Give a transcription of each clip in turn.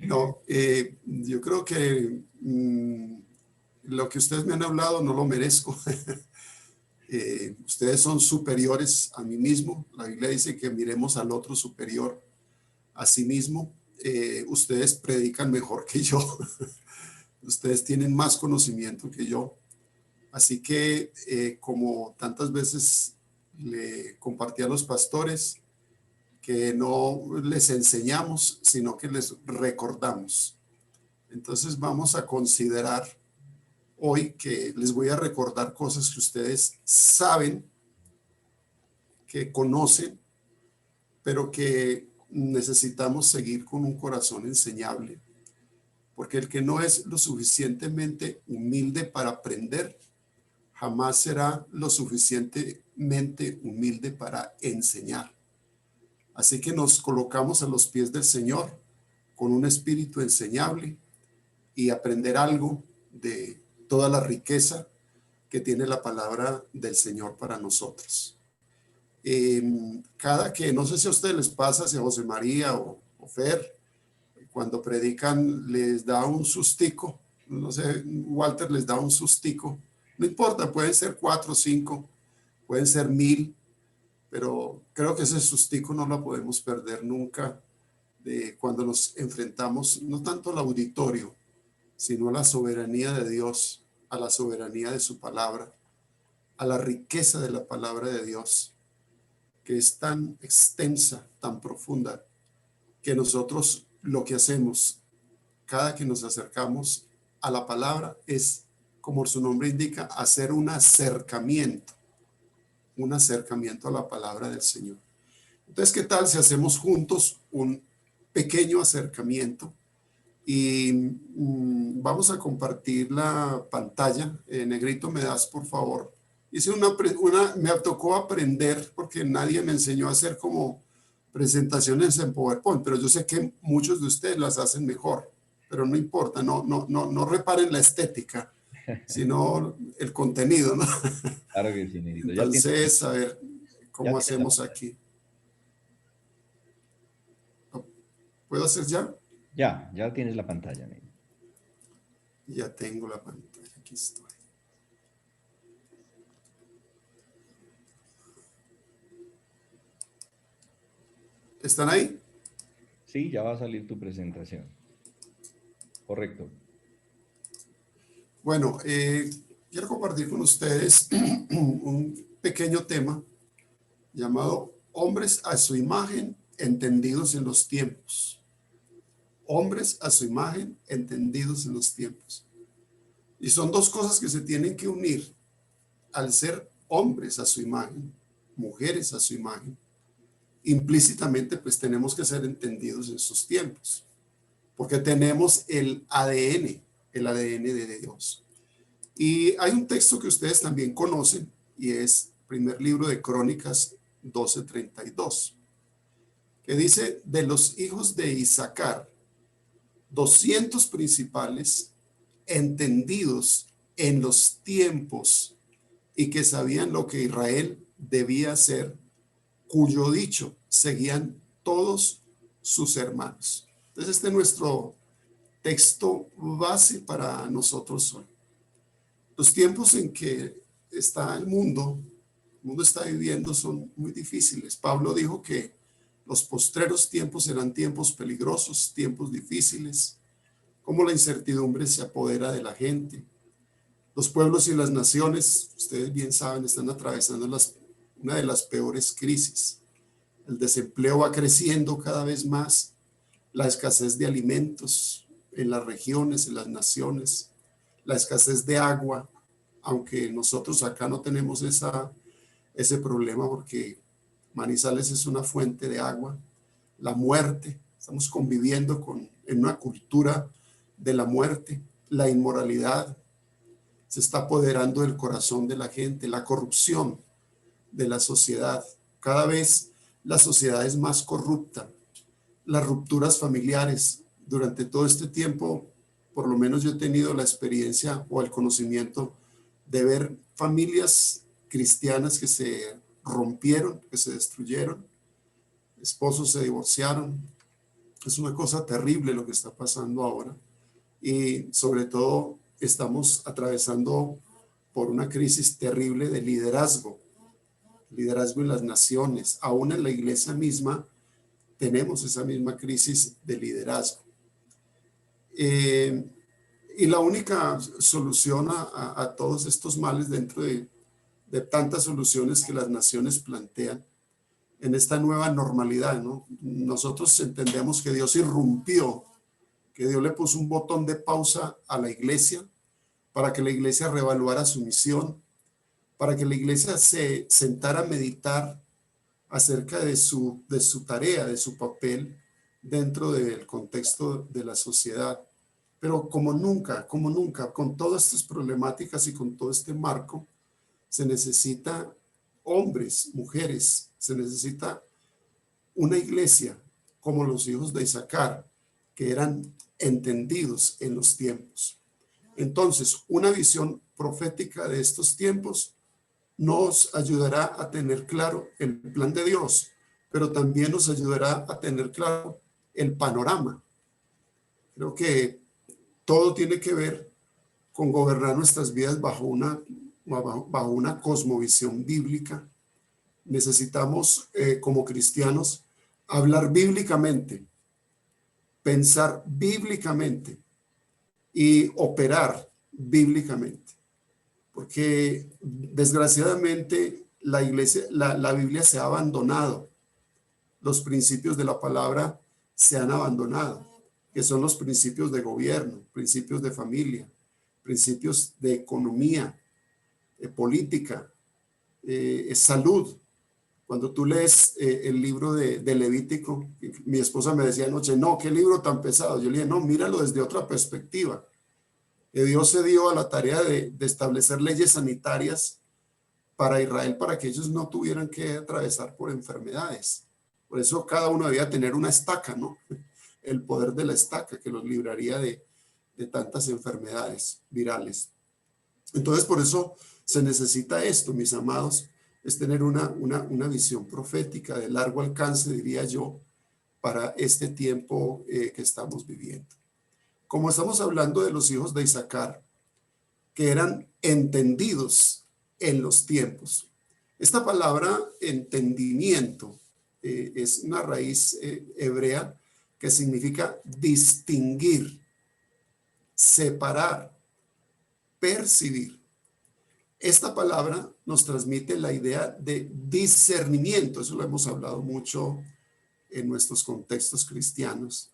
No, yo creo que lo que ustedes me han hablado no lo merezco. Ustedes son superiores a mí mismo. La Biblia dice que miremos al otro superior a sí mismo. Ustedes predican mejor que yo. Ustedes tienen más conocimiento que yo. Así que, como tantas veces le compartí a los pastores, que no les enseñamos, sino que les recordamos. Entonces vamos a considerar hoy que les voy a recordar cosas que ustedes saben, que conocen, pero que necesitamos seguir con un corazón enseñable. Porque el que no es lo suficientemente humilde para aprender, jamás será lo suficientemente humilde para enseñar. Así que nos colocamos a los pies del Señor con un espíritu enseñable y aprender algo de toda la riqueza que tiene la palabra del Señor para nosotros. Cada que, no sé si a ustedes les pasa, si a José María o Fer, cuando predican les da un sustico, no sé, Walter les da un sustico, no importa, pueden ser 4 o 5, pueden ser 1000, pero creo que ese sustico no lo podemos perder nunca de cuando nos enfrentamos no tanto al auditorio, sino a la soberanía de Dios, a la soberanía de su palabra, a la riqueza de la palabra de Dios, que es tan extensa, tan profunda, que nosotros lo que hacemos cada que nos acercamos a la palabra es, como su nombre indica, hacer un acercamiento a la palabra del Señor. Entonces, ¿qué tal si hacemos juntos un pequeño acercamiento? Y vamos a compartir la pantalla. Negrito, ¿me das, por favor? Me tocó aprender porque nadie me enseñó a hacer como presentaciones en PowerPoint, pero yo sé que muchos de ustedes las hacen mejor, pero no importa, no reparen la estética, sino el contenido, ¿no? Claro que sí, Negrito. Entonces, a ver, ¿cómo ya hacemos aquí? ¿Puedo hacer ya? Ya tienes la pantalla, Negrito. Ya tengo la pantalla, aquí estoy. ¿Están ahí? Sí, ya va a salir tu presentación. Correcto. Bueno, quiero compartir con ustedes un pequeño tema llamado Hombres a su imagen, entendidos en los tiempos. Hombres a su imagen, entendidos en los tiempos. Y son dos cosas que se tienen que unir al ser hombres a su imagen, mujeres a su imagen. Implícitamente, pues tenemos que ser entendidos en sus tiempos, porque tenemos el ADN de Dios. Y hay un texto que ustedes también conocen y es primer libro de Crónicas 12:32, que dice: de los hijos de Isaacar, 200 principales, entendidos en los tiempos y que sabían lo que Israel debía hacer, cuyo dicho seguían todos sus hermanos. Entonces, este es nuestro texto base para nosotros hoy. Los tiempos en que está el mundo está viviendo son muy difíciles. Pablo dijo que los postreros tiempos serán tiempos peligrosos, tiempos difíciles, como la incertidumbre se apodera de la gente. Los pueblos y las naciones, ustedes bien saben, están atravesando una de las peores crisis. El desempleo va creciendo cada vez más, la escasez de alimentos en las regiones, en las naciones, la escasez de agua, aunque nosotros acá no tenemos ese problema porque Manizales es una fuente de agua. La muerte, estamos conviviendo en una cultura de la muerte. La inmoralidad se está apoderando del corazón de la gente, la corrupción de la sociedad. Cada vez la sociedad es más corrupta. Las rupturas familiares. Durante todo este tiempo, por lo menos yo he tenido la experiencia o el conocimiento de ver familias cristianas que se rompieron, que se destruyeron, esposos se divorciaron, Es una cosa terrible lo que está pasando ahora y sobre todo estamos atravesando por una crisis terrible de liderazgo en las naciones. Aún en la iglesia misma tenemos esa misma crisis de liderazgo. Eh, y la única solución a todos estos males dentro de tantas soluciones que las naciones plantean en esta nueva normalidad, ¿no? Nosotros entendemos que Dios irrumpió, que Dios le puso un botón de pausa a la iglesia para que la iglesia reevaluara su misión, para que la iglesia se sentara a meditar acerca de su tarea, de su papel dentro del contexto de la sociedad. Pero como nunca, con todas estas problemáticas y con todo este marco, se necesita hombres, mujeres, se necesita una iglesia como los hijos de Isaacar, que eran entendidos en los tiempos. Entonces, una visión profética de estos tiempos nos ayudará a tener claro el plan de Dios, pero también nos ayudará a tener claro el panorama. Creo que todo tiene que ver con gobernar nuestras vidas bajo una cosmovisión bíblica. Necesitamos, como cristianos, hablar bíblicamente, pensar bíblicamente y operar bíblicamente. Porque desgraciadamente la iglesia, la Biblia se ha abandonado. Los principios de la palabra se han abandonado, que son los principios de gobierno, principios de familia, principios de economía, política, salud. Cuando tú lees el libro de Levítico, mi esposa me decía anoche, no, qué libro tan pesado. Yo le dije, no, míralo desde otra perspectiva. Dios se dio a la tarea de establecer leyes sanitarias para Israel, para que ellos no tuvieran que atravesar por enfermedades. Por eso cada uno debía tener una estaca, ¿no? El poder de la estaca que los libraría de tantas enfermedades virales. Entonces, por eso se necesita esto, mis amados, es tener una visión profética de largo alcance, diría yo, para este tiempo que estamos viviendo. Como estamos hablando de los hijos de Isaacar, que eran entendidos en los tiempos. Esta palabra entendimiento es una raíz hebrea que significa distinguir, separar, percibir. Esta palabra nos transmite la idea de discernimiento, eso lo hemos hablado mucho en nuestros contextos cristianos,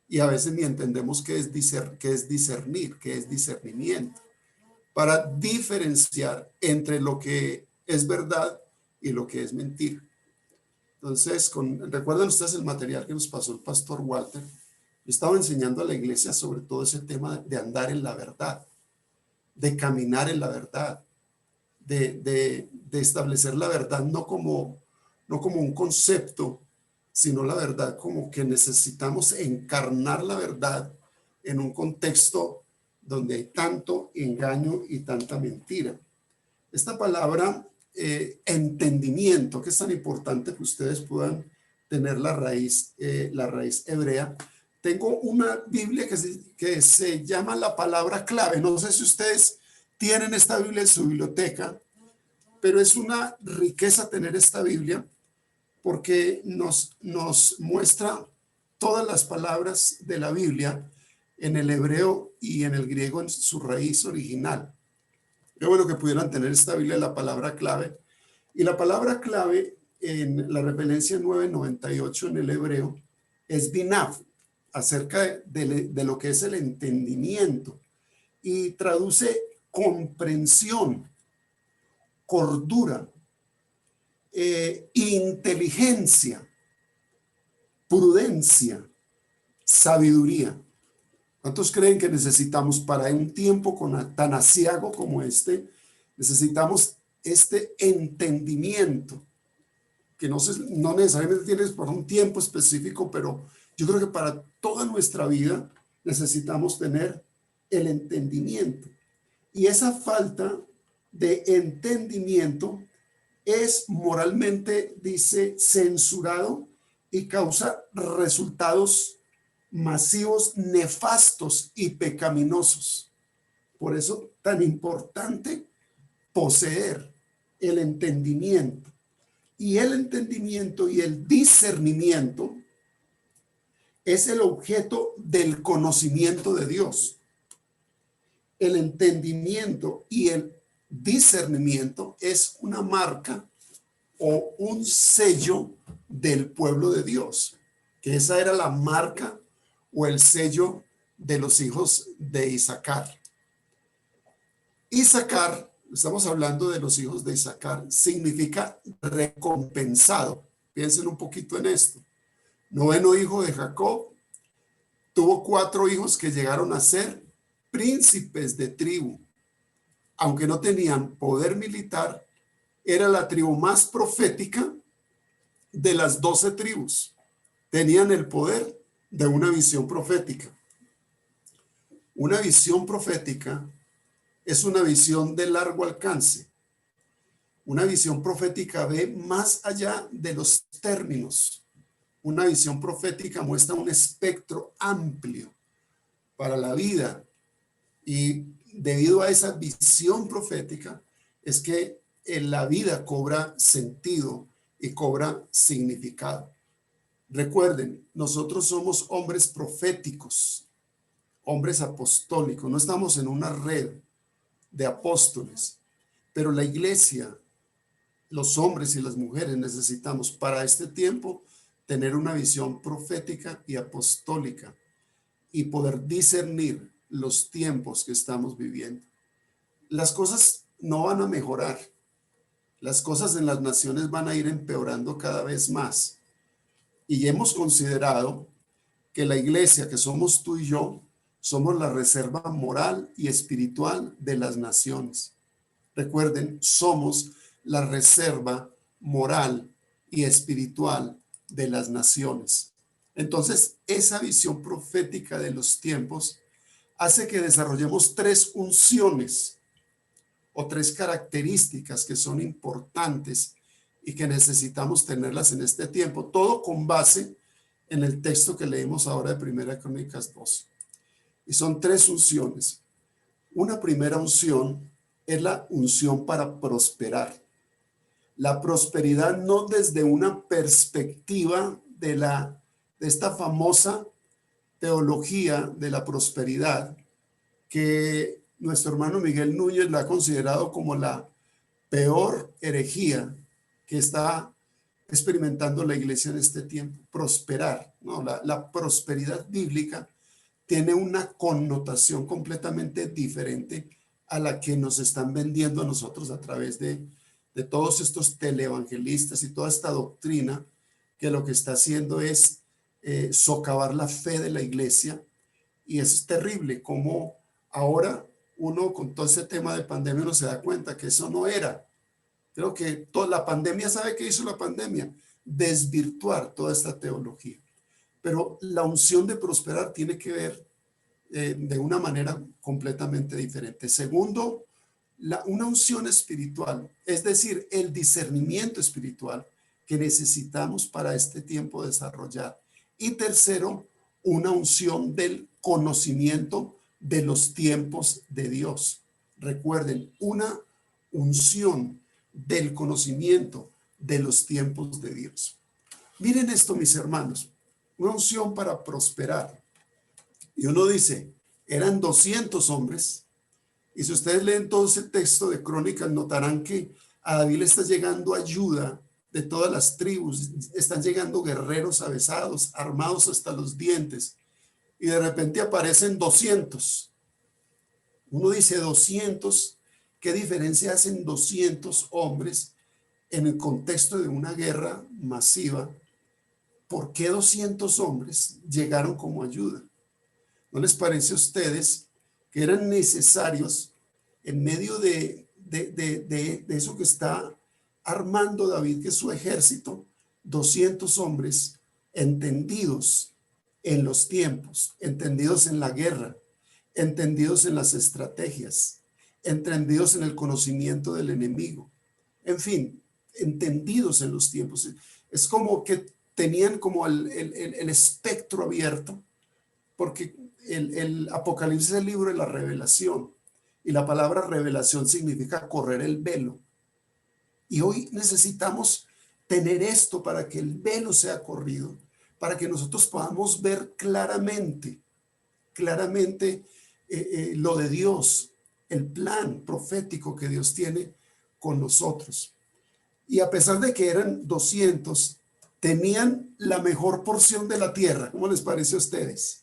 y a veces ni entendemos qué es discernir, qué es discernimiento, para diferenciar entre lo que es verdad y lo que es mentira. Entonces, recuerdan ustedes el material que nos pasó el pastor Walter. Yo estaba enseñando a la iglesia sobre todo ese tema de andar en la verdad, de caminar en la verdad, de establecer la verdad no como un concepto, sino la verdad como que necesitamos encarnar la verdad en un contexto donde hay tanto engaño y tanta mentira. Esta palabra entendimiento, que es tan importante que ustedes puedan tener la raíz hebrea. Tengo una Biblia que se llama la palabra clave. No sé si ustedes tienen esta Biblia en su biblioteca, pero es una riqueza tener esta Biblia porque nos muestra todas las palabras de la Biblia en el hebreo y en el griego en su raíz original. Qué bueno que pudieran tener esta Biblia, la palabra clave. Y la palabra clave en la referencia 998 en el hebreo es binaf, acerca de lo que es el entendimiento. Y traduce comprensión, cordura, inteligencia, prudencia, sabiduría. ¿Cuántos creen que necesitamos para un tiempo tan aciago como este? Necesitamos este entendimiento, que no necesariamente tienes por un tiempo específico, pero yo creo que para toda nuestra vida necesitamos tener el entendimiento. Y esa falta de entendimiento es moralmente, dice, censurado y causa resultados masivos, nefastos y pecaminosos. Por eso tan importante poseer el entendimiento. Y el entendimiento y el discernimiento es el objeto del conocimiento de Dios. El entendimiento y el discernimiento es una marca o un sello del pueblo de Dios, que esa era la marca o el sello de los hijos de Isaacar. Isaacar, estamos hablando de los hijos de Isaacar, significa recompensado. Piensen un poquito en esto. Noveno hijo de Jacob, tuvo 4 hijos que llegaron a ser príncipes de tribu. Aunque no tenían poder militar, era la tribu más profética de las 12 tribus. Tenían el poder de una visión profética. Una visión profética es una visión de largo alcance. Una visión profética ve más allá de los términos. Una visión profética muestra un espectro amplio para la vida. Y debido a esa visión profética es que la vida cobra sentido y cobra significado. Recuerden, nosotros somos hombres proféticos, hombres apostólicos. No estamos en una red de apóstoles, pero la iglesia, los hombres y las mujeres necesitamos para este tiempo tener una visión profética y apostólica y poder discernir los tiempos que estamos viviendo. Las cosas no van a mejorar. Las cosas en las naciones van a ir empeorando cada vez más. Y hemos considerado que la iglesia, que somos tú y yo, somos la reserva moral y espiritual de las naciones. Recuerden, somos la reserva moral y espiritual de las naciones. Entonces, esa visión profética de los tiempos hace que desarrollemos 3 unciones o 3 características que son importantes y que necesitamos tenerlas en este tiempo, todo con base en el texto que leímos ahora de 1 Crónicas 12. Y son 3 unciones. Una primera unción es la unción para prosperar. La prosperidad no desde una perspectiva de esta famosa teología de la prosperidad que nuestro hermano Miguel Núñez la ha considerado como la peor herejía que está experimentando la iglesia en este tiempo. Prosperar, ¿no? La prosperidad bíblica tiene una connotación completamente diferente a la que nos están vendiendo a nosotros a través de todos estos televangelistas y toda esta doctrina que lo que está haciendo es socavar la fe de la iglesia. Y es terrible como ahora uno con todo ese tema de pandemia uno se da cuenta que eso no era. Creo que toda la pandemia, ¿sabe qué hizo la pandemia? Desvirtuar toda esta teología. Pero la unción de prosperar tiene que ver de una manera completamente diferente. Segundo, una unción espiritual, es decir, el discernimiento espiritual que necesitamos para este tiempo desarrollar. Y tercero, una unción del conocimiento de los tiempos de Dios. Recuerden, una unción del conocimiento de los tiempos de Dios. Miren esto, mis hermanos, una unción para prosperar. Y uno dice, eran 200 hombres. Y si ustedes leen todo ese texto de Crónicas, notarán que a David le está llegando ayuda de todas las tribus. Están llegando guerreros avesados, armados hasta los dientes. Y de repente aparecen 200. Uno dice 200. ¿Qué diferencia hacen 200 hombres en el contexto de una guerra masiva? ¿Por qué 200 hombres llegaron como ayuda? ¿No les parece a ustedes que eran necesarios en medio de eso que está armando David, que es su ejército, 200 hombres entendidos en los tiempos, entendidos en la guerra, entendidos en las estrategias, entendidos en el conocimiento del enemigo, en fin, entendidos en los tiempos? Es como que tenían como el espectro abierto porque el Apocalipsis es el libro de la revelación, y la palabra revelación significa correr el velo. Y hoy necesitamos tener esto para que el velo sea corrido, para que nosotros podamos ver claramente lo de Dios, el plan profético que Dios tiene con nosotros. Y a pesar de que eran 200, tenían la mejor porción de la tierra. ¿Cómo les parece a ustedes?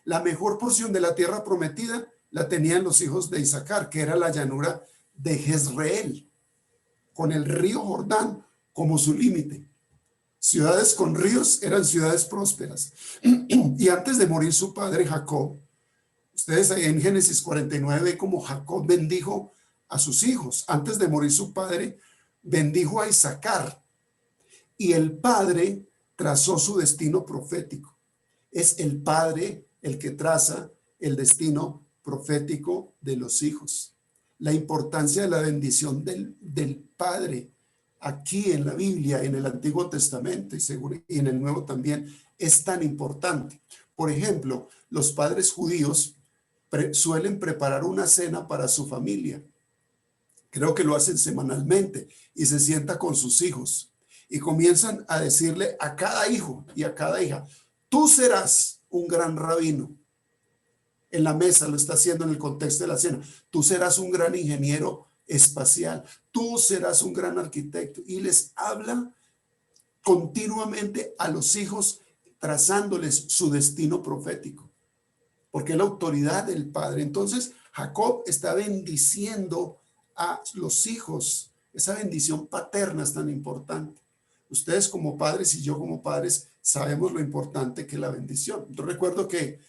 La mejor porción de la tierra prometida la tenían los hijos de Isaacar, que era la llanura de Jezreel, con el río Jordán como su límite. Ciudades con ríos eran ciudades prósperas. Y antes de morir su padre Jacob, ustedes ahí en Génesis 49 ven cómo Jacob bendijo a sus hijos. Antes de morir su padre, bendijo a Isaacar. Y el padre trazó su destino profético. Es el padre el que traza el destino profético de los hijos. La importancia de la bendición del padre aquí en la Biblia, en el Antiguo Testamento y en el Nuevo también, es tan importante. Por ejemplo, los padres judíos suelen preparar una cena para su familia. Creo que lo hacen semanalmente y se sienta con sus hijos y comienzan a decirle a cada hijo y a cada hija: tú serás un gran rabino. En la mesa lo está haciendo en el contexto de la cena. Tú serás un gran ingeniero espacial. Tú serás un gran arquitecto. Y les habla continuamente a los hijos, trazándoles su destino profético, porque es la autoridad del padre. Entonces Jacob está bendiciendo a los hijos. Esa bendición paterna es tan importante. Ustedes como padres y yo como padres sabemos lo importante que es la bendición. Yo recuerdo que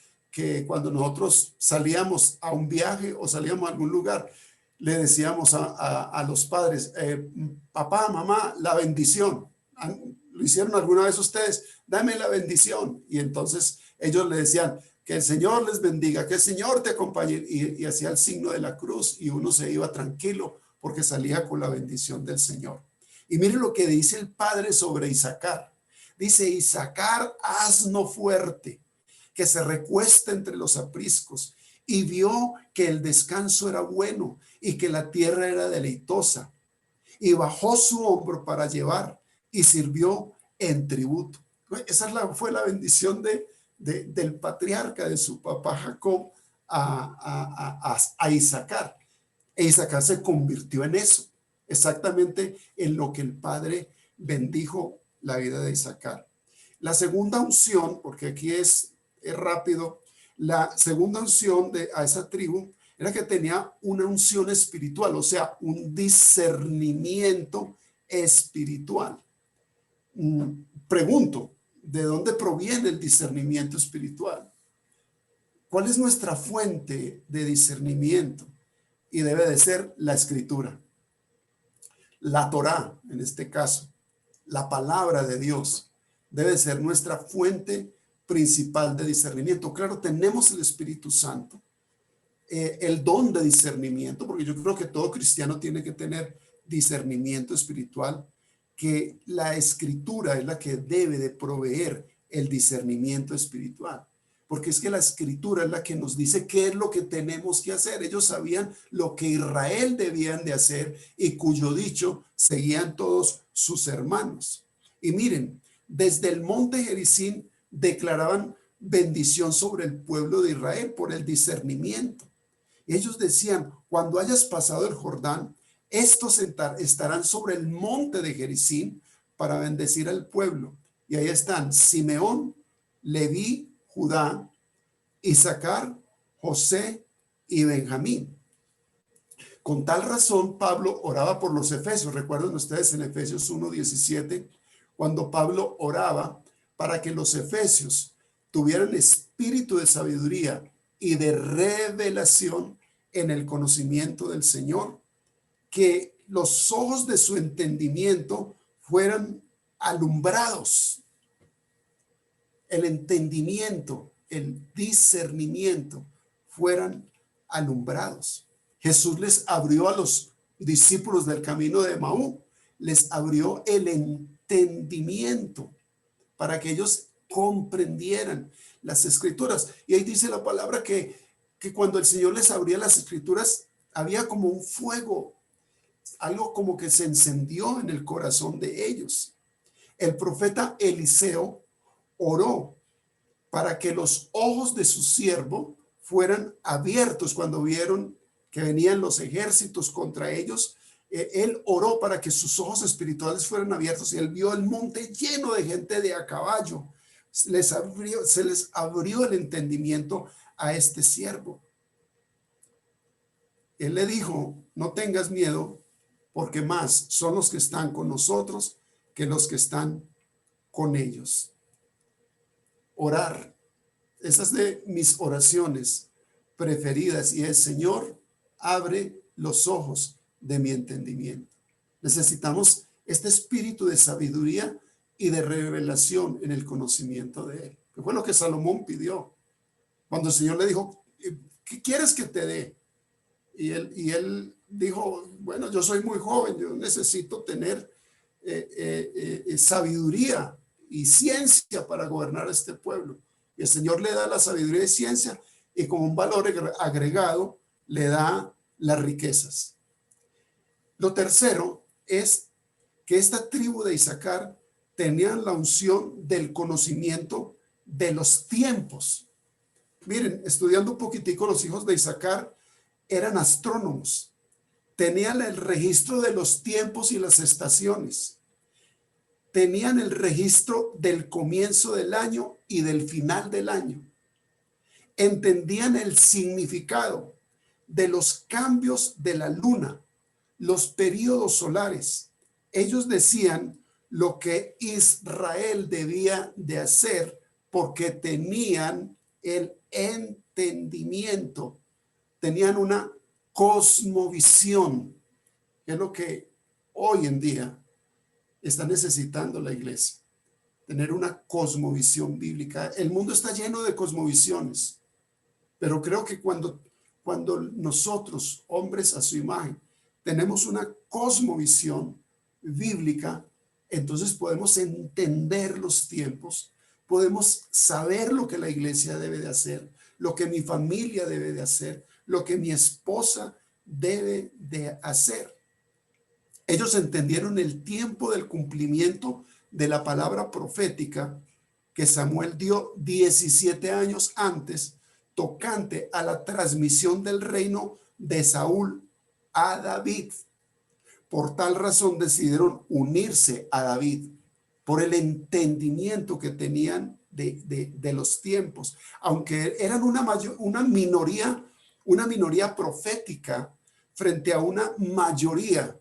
cuando nosotros salíamos a un viaje o salíamos a algún lugar, le decíamos a los padres: papá, mamá, la bendición. ¿Lo hicieron alguna vez ustedes? Dame la bendición. Y entonces ellos le decían: que el Señor les bendiga, que el Señor te acompañe. Y hacía el signo de la cruz y uno se iba tranquilo porque salía con la bendición del Señor. Y miren lo que dice el padre sobre Isaacar. Dice: Isaacar, asno fuerte, que se recuesta entre los apriscos, y vio que el descanso era bueno y que la tierra era deleitosa, y bajó su hombro para llevar y sirvió en tributo. Esa fue la bendición del patriarca, de su papá Jacob a Isaacar. E Isaacar se convirtió en eso, exactamente en lo que el padre bendijo la vida de Isaacar. La segunda unción, porque aquí es rápido, la segunda unción a esa tribu era que tenía una unción espiritual, o sea, un discernimiento espiritual. Pregunto, ¿de dónde proviene el discernimiento espiritual? ¿Cuál es nuestra fuente de discernimiento? Y debe de ser la Escritura, la Torá, en este caso, la palabra de Dios, debe ser nuestra fuente principal de discernimiento. Claro, tenemos el Espíritu Santo, el don de discernimiento, porque yo creo que todo cristiano tiene que tener discernimiento espiritual, que la Escritura es la que debe de proveer el discernimiento espiritual, porque es que la Escritura es la que nos dice qué es lo que tenemos que hacer. Ellos sabían lo que Israel debían de hacer y cuyo dicho seguían todos sus hermanos. Y miren, desde el monte Gerizim declaraban bendición sobre el pueblo de Israel por el discernimiento. Ellos decían: cuando hayas pasado el Jordán, estos estarán sobre el monte de Gerizim para bendecir al pueblo. Y ahí están Simeón, Leví, Judá, Isaacar, José y Benjamín. Con tal razón, Pablo oraba por los efesios. Recuerden ustedes en Efesios 1:17, cuando Pablo oraba para que los efesios tuvieran espíritu de sabiduría y de revelación en el conocimiento del Señor, que los ojos de su entendimiento fueran alumbrados, el entendimiento, el discernimiento fueran alumbrados. Jesús les abrió a los discípulos del camino de Emaú, les abrió el entendimiento para que ellos comprendieran las escrituras. Y ahí dice la palabra que cuando el Señor les abría las escrituras, había como un fuego, algo como que se encendió en el corazón de ellos. El profeta Eliseo oró para que los ojos de su siervo fueran abiertos cuando vieron que venían los ejércitos contra ellos. Él oró para que sus ojos espirituales fueran abiertos y él vio el monte lleno de gente de a caballo. Se les abrió el entendimiento a este siervo. Él le dijo, no tengas miedo, porque más son los que están con nosotros que los que están con ellos. Orar. Esa es de mis oraciones preferidas y es, Señor, abre los ojos de mi entendimiento. Necesitamos este espíritu de sabiduría y de revelación en el conocimiento de Él. Que fue lo que Salomón pidió. Cuando el Señor le dijo, ¿qué quieres que te dé? Y él dijo, bueno, yo soy muy joven, yo necesito tener sabiduría y ciencia para gobernar este pueblo. Y el Señor le da la sabiduría y ciencia y como un valor agregado le da las riquezas. Lo tercero es que esta tribu de Isaacar tenían la unción del conocimiento de los tiempos. Miren, estudiando un poquitico, los hijos de Isaacar eran astrónomos. Tenían el registro de los tiempos y las estaciones. Tenían el registro del comienzo del año y del final del año. Entendían el significado de los cambios de la luna, los periodos solares. Ellos decían lo que Israel debía de hacer porque tenían el entendimiento, tenían una cosmovisión, que es lo que hoy en día está necesitando la iglesia, tener una cosmovisión bíblica. El mundo está lleno de cosmovisiones, pero creo que cuando nosotros, hombres a su imagen, tenemos una cosmovisión bíblica, entonces podemos entender los tiempos, podemos saber lo que la iglesia debe de hacer, lo que mi familia debe de hacer, lo que mi esposa debe de hacer. Ellos entendieron el tiempo del cumplimiento de la palabra profética que Samuel dio 17 años antes, tocante a la transmisión del reino de Saúl a David. Por tal razón decidieron unirse a David por el entendimiento que tenían de los tiempos, aunque eran una minoría profética frente a una mayoría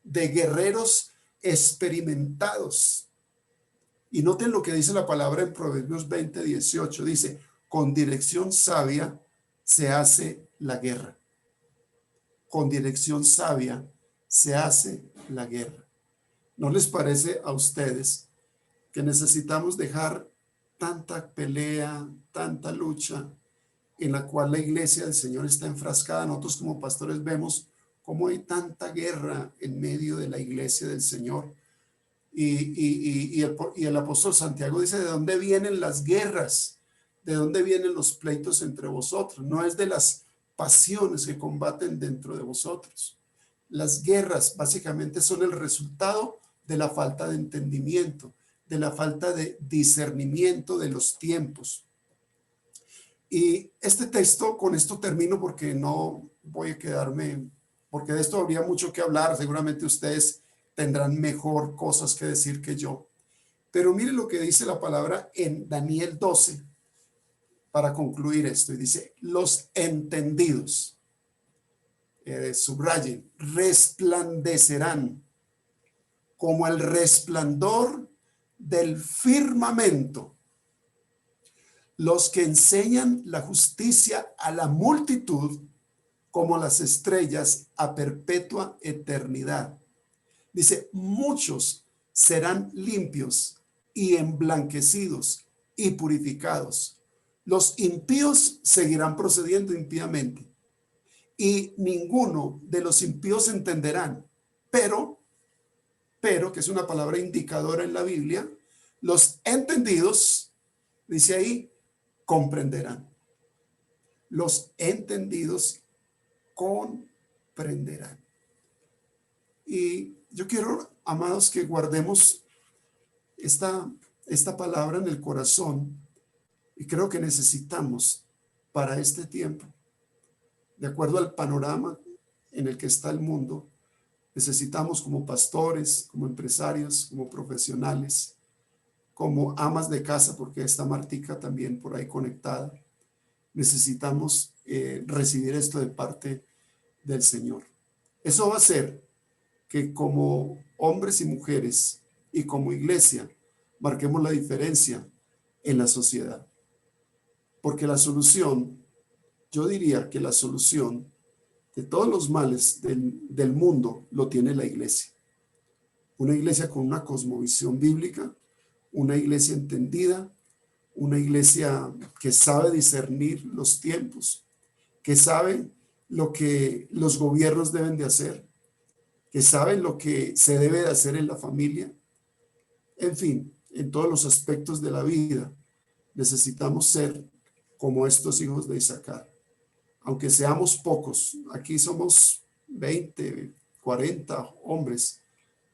de guerreros experimentados. Y noten lo que dice la palabra en Proverbios 20:18. Dice, con dirección sabia se hace la guerra. Con dirección sabia se hace la guerra. ¿No les parece a ustedes que necesitamos dejar tanta pelea, tanta lucha en la cual la iglesia del Señor está enfrascada? Nosotros como pastores vemos cómo hay tanta guerra en medio de la iglesia del Señor. Y el apóstol Santiago dice, ¿de dónde vienen las guerras? ¿De dónde vienen los pleitos entre vosotros? No es de las pasiones que combaten dentro de vosotros. Las guerras básicamente son el resultado de la falta de entendimiento, de la falta de discernimiento de los tiempos. Y este texto, con esto termino porque no voy a quedarme, porque de esto habría mucho que hablar, seguramente ustedes tendrán mejor cosas que decir que yo. Pero mire lo que dice la palabra en Daniel 12 para concluir esto. Y dice, los entendidos, subrayen, resplandecerán como el resplandor del firmamento. Los que enseñan la justicia a la multitud como las estrellas a perpetua eternidad. Dice, muchos serán limpios y emblanquecidos y purificados. Los impíos seguirán procediendo impíamente y ninguno de los impíos entenderán. Pero, que es una palabra indicadora en la Biblia, Los entendidos, dice ahí, comprenderán. Los entendidos comprenderán. Y yo quiero, amados, que guardemos esta palabra en el corazón, y creo que necesitamos para este tiempo, de acuerdo al panorama en el que está el mundo, necesitamos como pastores, como empresarios, como profesionales, como amas de casa, porque está Martica también por ahí conectada, necesitamos recibir esto de parte del Señor. Eso va a hacer que como hombres y mujeres y como iglesia marquemos la diferencia en la sociedad. Porque la solución, yo diría que la solución de todos los males del mundo lo tiene la iglesia. Una iglesia con una cosmovisión bíblica, una iglesia entendida, una iglesia que sabe discernir los tiempos, que sabe lo que los gobiernos deben de hacer, que saben lo que se debe de hacer en la familia. En fin, en todos los aspectos de la vida necesitamos ser como estos hijos de Isaacar. Aunque seamos pocos, aquí somos 20, 40 hombres,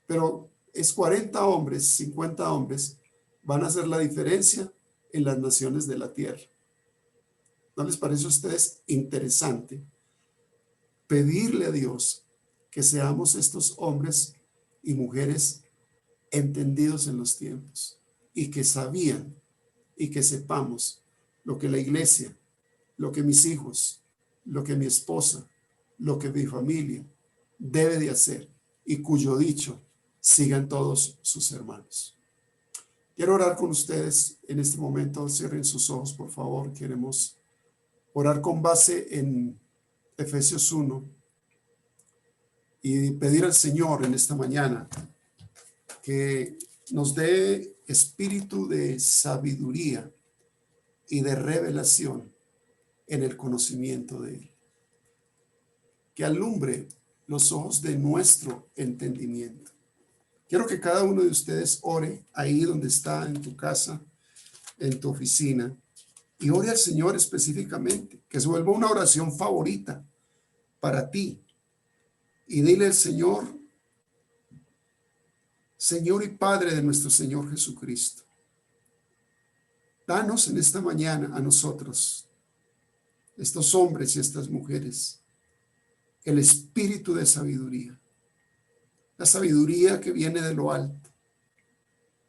pero es 40 hombres, 50 hombres, van a hacer la diferencia en las naciones de la tierra. ¿No les parece a ustedes interesante pedirle a Dios que seamos estos hombres y mujeres entendidos en los tiempos y que sabían y que sepamos lo que la iglesia, lo que mis hijos, lo que mi esposa, lo que mi familia debe de hacer y cuyo dicho sigan todos sus hermanos? Quiero orar con ustedes en este momento. Cierren sus ojos, por favor. Queremos orar con base en Efesios 1 y pedir al Señor en esta mañana que nos dé espíritu de sabiduría y de revelación en el conocimiento de Él. Que alumbre los ojos de nuestro entendimiento. Quiero que cada uno de ustedes ore ahí donde está, en tu casa, en tu oficina, y ore al Señor específicamente, que se vuelva una oración favorita para ti. Y dile al Señor, Señor y Padre de nuestro Señor Jesucristo, danos en esta mañana a nosotros, estos hombres y estas mujeres, el espíritu de sabiduría, la sabiduría que viene de lo alto,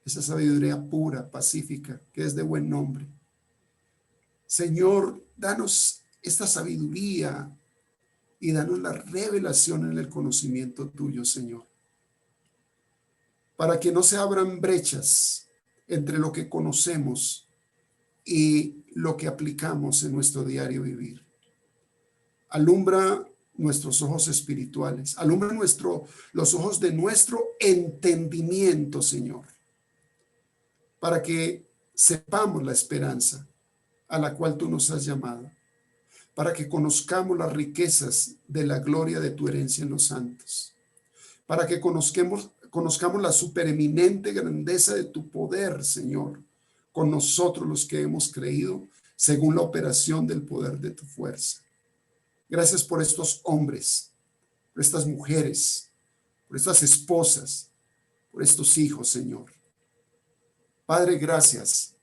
esa sabiduría pura, pacífica, que es de buen nombre. Señor, danos esta sabiduría y danos la revelación en el conocimiento tuyo, Señor, para que no se abran brechas entre lo que conocemos y lo que aplicamos en nuestro diario vivir. Alumbra nuestros ojos espirituales, alumbra los ojos de nuestro entendimiento, Señor, para que sepamos la esperanza a la cual tú nos has llamado, para que conozcamos las riquezas de la gloria de tu herencia en los santos, para que conozcamos la supereminente grandeza de tu poder, Señor, con nosotros los que hemos creído, según la operación del poder de tu fuerza. Gracias por estos hombres, por estas mujeres, por estas esposas, por estos hijos, Señor. Padre, gracias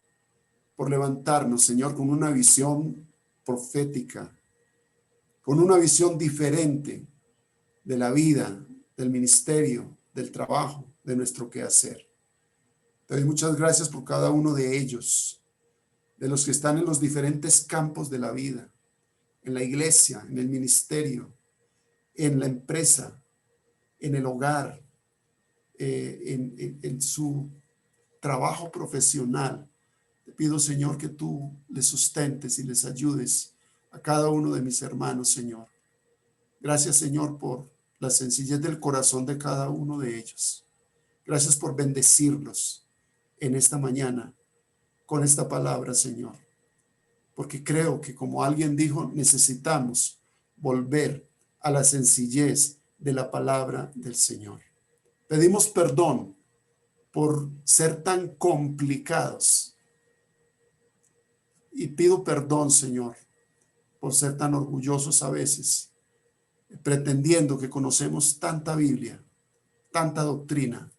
por levantarnos, Señor, con una visión profética, con una visión diferente de la vida, del ministerio, del trabajo, de nuestro quehacer. Te doy muchas gracias por cada uno de ellos, de los que están en los diferentes campos de la vida, en la iglesia, en el ministerio, en la empresa, en el hogar, en su trabajo profesional. Te pido, Señor, que tú les sustentes y les ayudes a cada uno de mis hermanos, Señor. Gracias, Señor, por la sencillez del corazón de cada uno de ellos. Gracias por bendecirlos en esta mañana con esta palabra, Señor. Porque creo que, como alguien dijo, necesitamos volver a la sencillez de la palabra del Señor. Pedimos perdón por ser tan complicados. Y pido perdón, Señor, por ser tan orgullosos a veces, pretendiendo que conocemos tanta Biblia, tanta doctrina,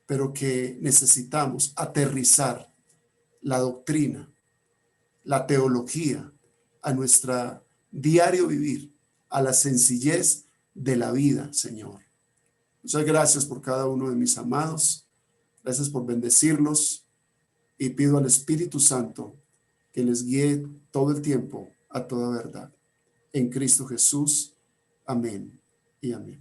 pero que necesitamos aterrizar la doctrina, la teología, a nuestra diario vivir, a la sencillez de la vida, Señor. Muchas gracias por cada uno de mis amados. Gracias por bendecirlos y pido al Espíritu Santo que les guíe todo el tiempo a toda verdad. En Cristo Jesús. Amén y amén.